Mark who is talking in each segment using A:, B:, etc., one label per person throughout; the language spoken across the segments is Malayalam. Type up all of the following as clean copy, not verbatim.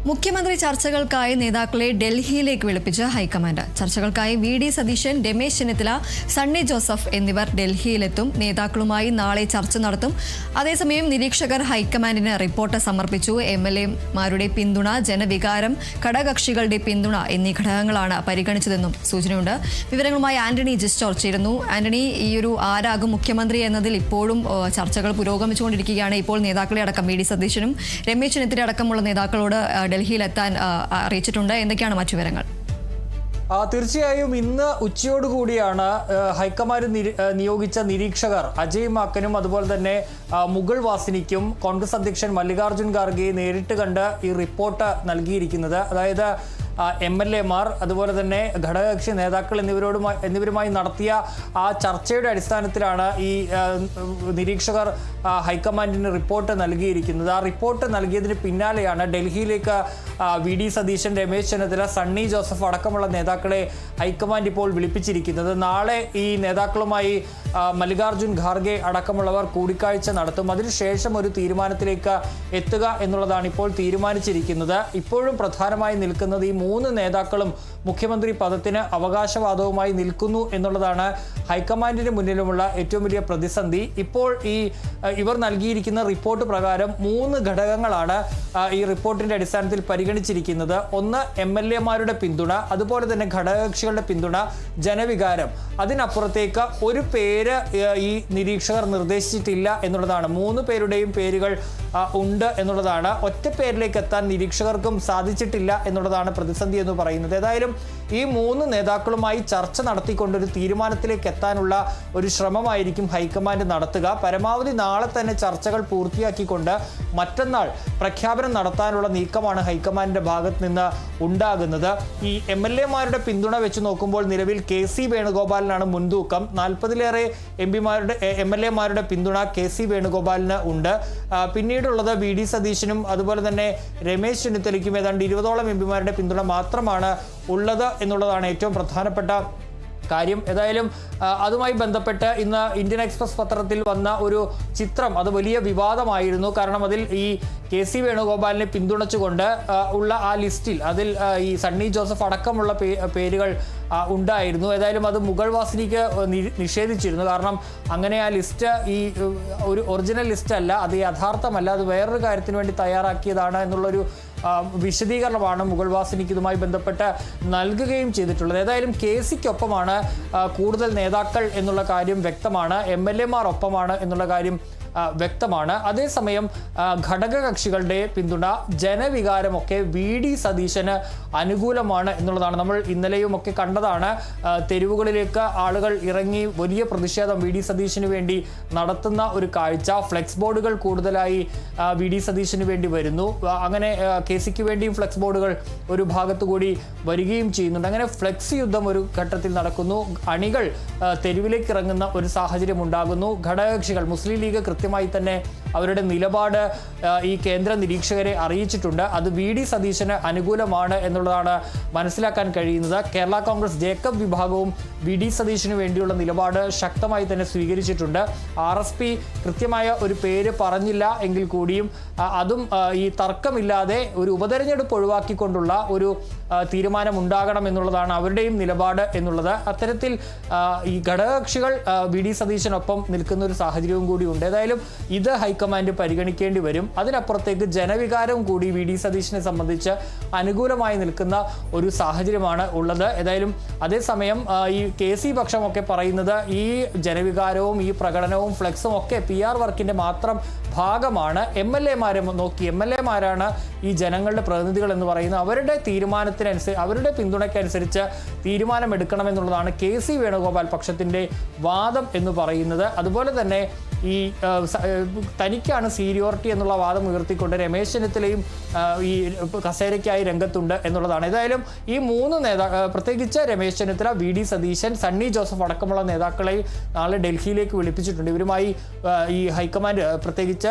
A: മുഖ്യമന്ത്രി ചർച്ചകൾക്കായി നേതാക്കളെ ഡൽഹിയിലേക്ക് വിളിപ്പിച്ച് ഹൈക്കമാൻഡ്. ചർച്ചകൾക്കായി വി.ഡി. സതീശൻ, രമേശ് ചെന്നിത്തല, സണ്ണി ജോസഫ് എന്നിവർ ഡൽഹിയിലെത്തും. നേതാക്കളുമായി നാളെ ചർച്ച നടത്തും. അതേസമയം നിരീക്ഷകർ ഹൈക്കമാൻഡിന് റിപ്പോർട്ട് സമർപ്പിച്ചു. എം.എൽ.എമാരുടെ പിന്തുണ, ജനവികാരം, ഘടകകക്ഷികളുടെ പിന്തുണ എന്നീ ഘടകങ്ങളാണ് പരിഗണിച്ചതെന്നും സൂചനയുണ്ട്. വിവരങ്ങളുമായി ആന്റണി ജിസ്റ്റോർ ചേരുന്നു. ആന്റണി, ഈയൊരു ആരാകും മുഖ്യമന്ത്രി എന്നതിൽ ഇപ്പോഴും ചർച്ചകൾ പുരോഗമിച്ചുകൊണ്ടിരിക്കുകയാണ്. ഇപ്പോൾ നേതാക്കളെ അടക്കം വി.ഡി. സതീശനും രമേശ് ചെന്നിത്തല അടക്കമുള്ള നേതാക്കളോട് ഡൽഹിയിലെത്താൻ അറിയിച്ചിട്ടുണ്ട്. എന്തൊക്കെയാണ് മറ്റു വിവരങ്ങൾ?
B: തീർച്ചയായും ഇന്ന് ഉച്ചയോടുകൂടിയാണ് ഹൈക്കമാൻഡ് നിയോഗിച്ച നിരീക്ഷകർ അജയ് മാക്കനും അതുപോലെ തന്നെ മുകുൾ വാസ്നിക്കും കോൺഗ്രസ് അധ്യക്ഷൻ മല്ലികാർജ്ജുൻ ഖാർഗെ നേരിട്ട് കണ്ട് ഈ റിപ്പോർട്ട് നൽകിയിരിക്കുന്നത്. അതായത് എം.എൽ.എമാർ അതുപോലെ തന്നെ ഘടകകക്ഷി നേതാക്കൾ എന്നിവരുമായി നടത്തിയ ആ ചർച്ചയുടെ അടിസ്ഥാനത്തിലാണ് ഈ നിരീക്ഷകർ ഹൈക്കമാൻഡിന് റിപ്പോർട്ട് നൽകിയിരിക്കുന്നത്. ആ റിപ്പോർട്ട് നൽകിയതിന് പിന്നാലെയാണ് ഡൽഹിയിലേക്ക് വി.ഡി. സതീശൻ, രമേശ് ചെന്നിത്തല, സണ്ണി ജോസഫ് അടക്കമുള്ള നേതാക്കളെ ഹൈക്കമാൻഡ് ഇപ്പോൾ വിളിപ്പിച്ചിരിക്കുന്നത്. നാളെ ഈ നേതാക്കളുമായി മല്ലികാർജ്ജുൻ ഖാർഗെ അടക്കമുള്ളവർ കൂടിക്കാഴ്ച നടത്തും. അതിനുശേഷം ഒരു തീരുമാനത്തിലേക്ക് എത്തുക എന്നുള്ളതാണ് ഇപ്പോൾ തീരുമാനിച്ചിരിക്കുന്നത്. ഇപ്പോഴും പ്രധാനമായി നിൽക്കുന്നത് ഈ മൂന്ന് നേതാക്കളും മുഖ്യമന്ത്രി പദത്തിന് അവകാശവാദവുമായി നിൽക്കുന്നു എന്നുള്ളതാണ് ഹൈക്കമാൻഡിന് മുന്നിലുമുള്ള ഏറ്റവും വലിയ പ്രതിസന്ധി. ഇപ്പോൾ ഇവർ നൽകിയിരിക്കുന്ന റിപ്പോർട്ട് പ്രകാരം മൂന്ന് ഘടകങ്ങളാണ് ഈ റിപ്പോർട്ടിന്റെ അടിസ്ഥാനത്തിൽ പരിഗണിച്ചിരിക്കുന്നത്. ഒന്ന്, എം.എൽ.എമാരുടെ പിന്തുണ, അതുപോലെ തന്നെ ഘടകകക്ഷികളുടെ പിന്തുണ, ജനവികാരം. അതിനപ്പുറത്തേക്ക് ഒരു പേര് ഈ നിരീക്ഷകർ നിർദ്ദേശിച്ചിട്ടില്ല എന്നുള്ളതാണ്. മൂന്ന് പേരുടെയും പേരുകൾ ഉണ്ട് എന്നുള്ളതാണ്. ഒറ്റ പേരിലേക്ക് എത്താൻ നിരീക്ഷകർക്കും സാധിച്ചിട്ടില്ല എന്നുള്ളതാണ് പ്രതിസന്ധി എന്ന് പറയുന്നത്. ഏതായാലും ഈ മൂന്ന് നേതാക്കളുമായി ചർച്ച നടത്തിക്കൊണ്ടൊരു തീരുമാനത്തിലേക്ക് എത്താനുള്ള ഒരു ശ്രമമായിരിക്കും ഹൈക്കമാൻഡ് നടത്തുക. പരമാവധി നാളെ തന്നെ ചർച്ചകൾ പൂർത്തിയാക്കിക്കൊണ്ട് മറ്റന്നാൾ പ്രഖ്യാപനം നടത്താനുള്ള നീക്കമാണ് ഹൈക്കമാൻഡിന്റെ ഭാഗത്ത് നിന്ന് ഉണ്ടാകുന്നത്. ഈ എം.എൽ.എമാരുടെ പിന്തുണ വെച്ച് നോക്കുമ്പോൾ നിലവിൽ കെ.സി. വേണുഗോപാലിനാണ് മുൻതൂക്കം. 40-ലേറെ എം.എൽ.എമാരുടെ പിന്തുണ കെ.സി. വേണുഗോപാലിന് ഉണ്ട്. പിന്നീടുള്ളത് വി.ഡി. സതീശനും അതുപോലെ തന്നെ രമേശ് ചെന്നിത്തലയ്ക്കും ഏതാണ്ട് 20ഓളം എം.പിമാരുടെ പിന്തുണ മാത്രമാണ് ഉള്ളത് എന്നുള്ളതാണ് ഏറ്റവും പ്രധാനപ്പെട്ട കാര്യം. ഏതായാലും അതുമായി ബന്ധപ്പെട്ട് ഇന്ന് ഇന്ത്യൻ എക്സ്പ്രസ് പത്രത്തിൽ വന്ന ഒരു ചിത്രം അത് വലിയ വിവാദമായിരുന്നു. കാരണം അതിൽ ഈ കെ.സി. വേണുഗോപാലിനെ പിന്തുണച്ചുകൊണ്ട് ഉള്ള ആ ലിസ്റ്റിൽ അതിൽ ഈ സണ്ണി ജോസഫ് അടക്കമുള്ള പേരുകൾ ഉണ്ടായിരുന്നു. ഏതായാലും അത് മുകുൾ വാസ്നിക്ക് നിഷേധിച്ചിരുന്നു. കാരണം അങ്ങനെ ആ ലിസ്റ്റ് ഈ ഒരു ഒറിജിനൽ ലിസ്റ്റ് അല്ല, അത് യഥാർത്ഥമല്ല, അത് വേറൊരു കാര്യത്തിന് വേണ്ടി തയ്യാറാക്കിയതാണ് എന്നുള്ളൊരു വിശദീകരണമാണ് മുകുൾ വാസ്നിക്ക് ഇതുമായി ബന്ധപ്പെട്ട് നൽകുകയും ചെയ്തിട്ടുള്ളത്. ഏതായാലും കെ.സിക്കൊപ്പമാണ് കൂടുതൽ നേതാക്കൾ എന്നുള്ള കാര്യം വ്യക്തമാണ്. എം.എൽ.എമാർ ഒപ്പമാണ് എന്നുള്ള കാര്യം വ്യക്തമാണ്. അതേസമയം ഘടകകക്ഷികളുടെ പിന്തുണ, ജനവികാരമൊക്കെ വി.ഡി. സതീശന് അനുകൂലമാണ് എന്നുള്ളതാണ്. നമ്മൾ ഇന്നലെയും ഒക്കെ കണ്ടതാണ്. തെരുവുകളിലേക്ക് ആളുകൾ ഇറങ്ങി വലിയ പ്രതിഷേധം വി.ഡി. സതീശന് വേണ്ടി നടത്തുന്ന ഒരു കാഴ്ച. ഫ്ലെക്സ് ബോർഡുകൾ കൂടുതലായി വി.ഡി. സതീശന് വേണ്ടി വരുന്നു. അങ്ങനെ കെ.സിക്ക് വേണ്ടിയും ഫ്ലെക്സ് ബോർഡുകൾ ഒരു ഭാഗത്തു കൂടി വരികയും ചെയ്യുന്നുണ്ട്. അങ്ങനെ ഫ്ലെക്സ് യുദ്ധം ഒരു ഘട്ടത്തിൽ നടക്കുന്നു. അണികൾ തെരുവിലേക്ക് ഇറങ്ങുന്ന ഒരു സാഹചര്യം ഉണ്ടാകുന്നു. ഘടകകക്ഷികൾ, മുസ്ലിം ലീഗ് കൃത്യമായി തന്നെ അവരുടെ നിലപാട് ഈ കേന്ദ്ര നിരീക്ഷകരെ അറിയിച്ചിട്ടുണ്ട്. അത് വി.ഡി. സതീശന് അനുകൂലമാണ് എന്നുള്ളതാണ് മനസ്സിലാക്കാൻ കഴിയുന്നത്. കേരള കോൺഗ്രസ് ജേക്കബ് വിഭാഗവും വി.ഡി. സതീശന് വേണ്ടിയുള്ള നിലപാട് ശക്തമായി തന്നെ സ്വീകരിച്ചിട്ടുണ്ട്. RSP കൃത്യമായ ഒരു പേര് പറഞ്ഞില്ല എങ്കിൽ കൂടിയും അതും ഈ തർക്കമില്ലാതെ ഒരു ഉപതെരഞ്ഞെടുപ്പ് ഒഴിവാക്കിക്കൊണ്ടുള്ള ഒരു തീരുമാനം ഉണ്ടാകണം എന്നുള്ളതാണ് അവരുടെയും നിലപാട് എന്നുള്ളത്. അത്തരത്തിൽ ഈ ഘടകകക്ഷികൾ വി.ഡി. സതീശനൊപ്പം നിൽക്കുന്ന ഒരു സാഹചര്യവും കൂടി ഉണ്ട്. ഏതായാലും ഇത് ഹൈക്കമാൻഡ് പരിഗണിക്കേണ്ടി വരും. അതിനപ്പുറത്തേക്ക് ജനവികാരം കൂടി വി.ഡി. സതീശനെ സംബന്ധിച്ച് അനുകൂലമായി നിൽക്കുന്ന ഒരു സാഹചര്യമാണ് ഉള്ളത്. ഏതായാലും അതേസമയം ഈ കെ.സി. പക്ഷമൊക്കെ പറയുന്നത് ഈ ജനവികാരവും ഈ പ്രകടനവും ഫ്ലെക്സും ഒക്കെ PR വർക്കിന്റെ മാത്രം ഭാഗമാണ്. എം.എൽ.എമാരെ നോക്കി, എം.എൽ.എമാരാണ് ഈ ജനങ്ങളുടെ പ്രതിനിധികൾ എന്ന് പറയുന്നത്. അവരുടെ തീരുമാനത്തിനനുസരിച്ച്, അവരുടെ പിന്തുണയ്ക്കനുസരിച്ച് തീരുമാനമെടുക്കണമെന്നുള്ളതാണ് കെ.സി. വേണുഗോപാൽ പക്ഷത്തിന്റെ വാദം എന്ന് പറയുന്നത്. അതുപോലെ തന്നെ ഈ തനിക്കാണ് സീനിയോറിറ്റി എന്നുള്ള വാദം ഉയർത്തിക്കൊണ്ട് രമേശ് ചെന്നിത്തലയും ഈ കസേരയ്ക്കായി രംഗത്തുണ്ട് എന്നുള്ളതാണ്. ഏതായാലും ഈ മൂന്ന് പ്രത്യേകിച്ച് രമേശ് ചെന്നിത്തല, വി.ഡി. സതീശൻ, സണ്ണി ജോസഫ് അടക്കമുള്ള നേതാക്കളെ നാളെ ഡൽഹിയിലേക്ക് വിളിപ്പിച്ചിട്ടുണ്ട്. ഇവരുമായി ഈ ഹൈക്കമാൻഡ് പ്രത്യേകിച്ച്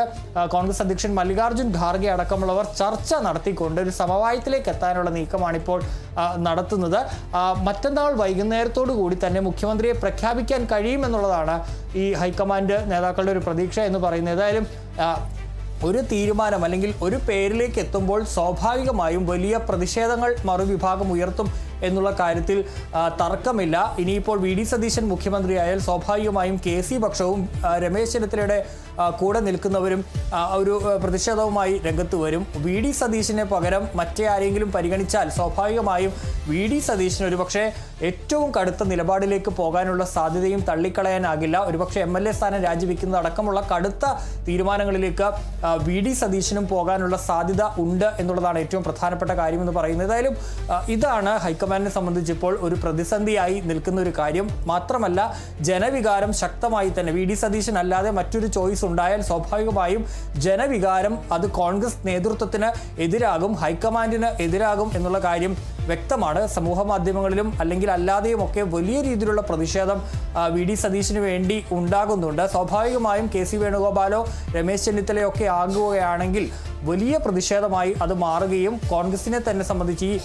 B: കോൺഗ്രസ് അധ്യക്ഷൻ മല്ലികാർജ്ജുൻ ഖാർഗെ അടക്കമുള്ളവർ ചർച്ച നടത്തിക്കൊണ്ട് ഒരു സമവായത്തിലേക്ക് എത്താനുള്ള നീക്കമാണ് ഇപ്പോൾ നടത്തുന്നത്. മറ്റന്നാൾ വൈകുന്നേരത്തോടു കൂടി തന്നെ മുഖ്യമന്ത്രിയെ പ്രഖ്യാപിക്കാൻ കഴിയുമെന്നുള്ളതാണ് ഈ ഹൈക്കമാൻഡ് നേതാക്കളുടെ ഒരു പ്രതീക്ഷ എന്ന് പറയുന്നത്. ഏതായാലും ഒരു തീരുമാനം അല്ലെങ്കിൽ ഒരു പേരിലേക്ക് എത്തുമ്പോൾ സ്വാഭാവികമായും വലിയ പ്രതിഷേധങ്ങൾ മറുവിഭാഗം ഉയർത്തും എന്നുള്ള കാര്യത്തിൽ തർക്കമില്ല. ഇനിയിപ്പോൾ വി ഡി സതീശൻ മുഖ്യമന്ത്രിയായാൽ സ്വാഭാവികമായും KC പക്ഷവും രമേശ് ചെന്നിത്തലയുടെ കൂടെ നിൽക്കുന്നവരും ഒരു പ്രതിഷേധവുമായി രംഗത്ത് വരും. വി ഡി സതീശനെ പകരം മറ്റേ ആരെങ്കിലും പരിഗണിച്ചാൽ സ്വാഭാവികമായും വി ഡി സതീശന് ഒരുപക്ഷെ ഏറ്റവും കടുത്ത നിലപാടിലേക്ക് പോകാനുള്ള സാധ്യതയും തള്ളിക്കളയാനാകില്ല. ഒരുപക്ഷെ MLA സ്ഥാനം രാജിവെക്കുന്നതടക്കമുള്ള കടുത്ത തീരുമാനങ്ങളിലേക്ക് വി ഡി സതീശനും പോകാനുള്ള സാധ്യത ഉണ്ട് എന്നുള്ളതാണ് ഏറ്റവും പ്രധാനപ്പെട്ട കാര്യമെന്ന് പറയുന്നത്. ഏതായാലും ഇതാണ് ഹൈക്കമാൻഡിനെ സംബന്ധിച്ച് ഇപ്പോൾ ഒരു പ്രതിസന്ധിയായി നിൽക്കുന്ന ഒരു കാര്യം. മാത്രമല്ല ജനവികാരം ശക്തമായി തന്നെ വി ഡി സതീശൻ അല്ലാതെ മറ്റൊരു ചോയ്സ് ഉണ്ടായാൽ സ്വാഭാവികമായും ജനവികാരം അത് കോൺഗ്രസ് നേതൃത്വത്തിന് എതിരാകും, ഹൈക്കമാൻഡിന് എതിരാകും എന്നുള്ള കാര്യം വ്യക്തമാണ്. സമൂഹ മാധ്യമങ്ങളിലും അല്ലെങ്കിൽ അല്ലാതെയും ഒക്കെ വലിയ രീതിയിലുള്ള പ്രതിഷേധം വി ഡി സതീശന് വേണ്ടി ഉണ്ടാകുന്നുണ്ട്. സ്വാഭാവികമായും KC വേണുഗോപാലോ രമേശ് ചെന്നിത്തലയോ ഒക്കെ ആകുകയാണെങ്കിൽ വലിയ പ്രതിഷേധമായി അത് മാറുകയും കോൺഗ്രസിനെ തന്നെ സംബന്ധിച്ച് ഈ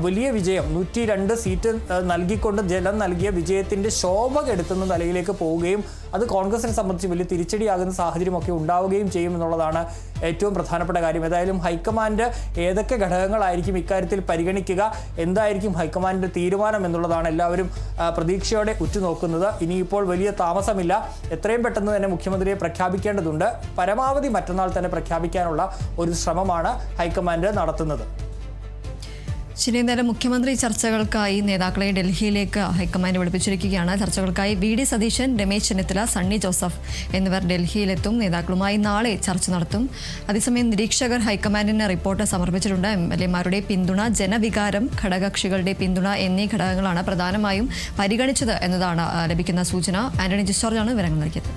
B: വലിയ വിജയം 102 സീറ്റ് നൽകിക്കൊണ്ട് ജനം നൽകിയ വിജയത്തിൻ്റെ ശോഭ കെടുത്തുന്ന നിലയിലേക്ക് പോവുകയും അത് കോൺഗ്രസിനെ സംബന്ധിച്ച് വലിയ തിരിച്ചടിയാകുന്ന സാഹചര്യമൊക്കെ ഉണ്ടാവുകയും ചെയ്യും എന്നുള്ളതാണ് ഏറ്റവും പ്രധാനപ്പെട്ട കാര്യം. ഏതായാലും ഹൈക്കമാൻഡ് ഏതൊക്കെ ഘടകങ്ങളായിരിക്കും ഇക്കാര്യത്തിൽ പരിഗണിക്കുക, എന്തായിരിക്കും ഹൈക്കമാൻഡിൻ്റെ തീരുമാനം എന്നുള്ളതാണ് എല്ലാവരും പ്രതീക്ഷയോടെ ഉറ്റുനോക്കുന്നത്. ഇനിയിപ്പോൾ വലിയ താമസമില്ല, എത്രയും പെട്ടെന്ന് തന്നെ മുഖ്യമന്ത്രിയെ പ്രഖ്യാപിക്കേണ്ടതുണ്ട്. പരമാവധി മറ്റന്നാൾ തന്നെ പ്രഖ്യാപിക്കാനുള്ള ഒരു ശ്രമമാണ് ഹൈക്കമാൻഡ് നടത്തുന്നത്.
A: ശരി, നേരം മുഖ്യമന്ത്രി ചർച്ചകൾക്കായി നേതാക്കളെ ഡൽഹിയിലേക്ക് ഹൈക്കമാൻഡ് വിളിപ്പിച്ചിരിക്കുകയാണ്. ചർച്ചകൾക്കായി വി ഡി സതീശൻ, രമേശ് ചെന്നിത്തല, സണ്ണി ജോസഫ് എന്നിവർ ഡൽഹിയിലെത്തും. നേതാക്കളുമായി നാളെ ചർച്ച നടത്തും. അതേസമയം നിരീക്ഷകർ ഹൈക്കമാൻഡിന് റിപ്പോർട്ട് സമർപ്പിച്ചിട്ടുണ്ട്. MLA-മാരുടെ പിന്തുണ, ജനവികാരം, ഘടകകക്ഷികളുടെ പിന്തുണ എന്നീ ഘടകങ്ങളാണ് പ്രധാനമായും പരിഗണിച്ചത് എന്നതാണ് ലഭിക്കുന്ന സൂചന. ആന്റണി ജിസ്റ്റോർജാണ് വിവരങ്ങൾ നൽകിയത്.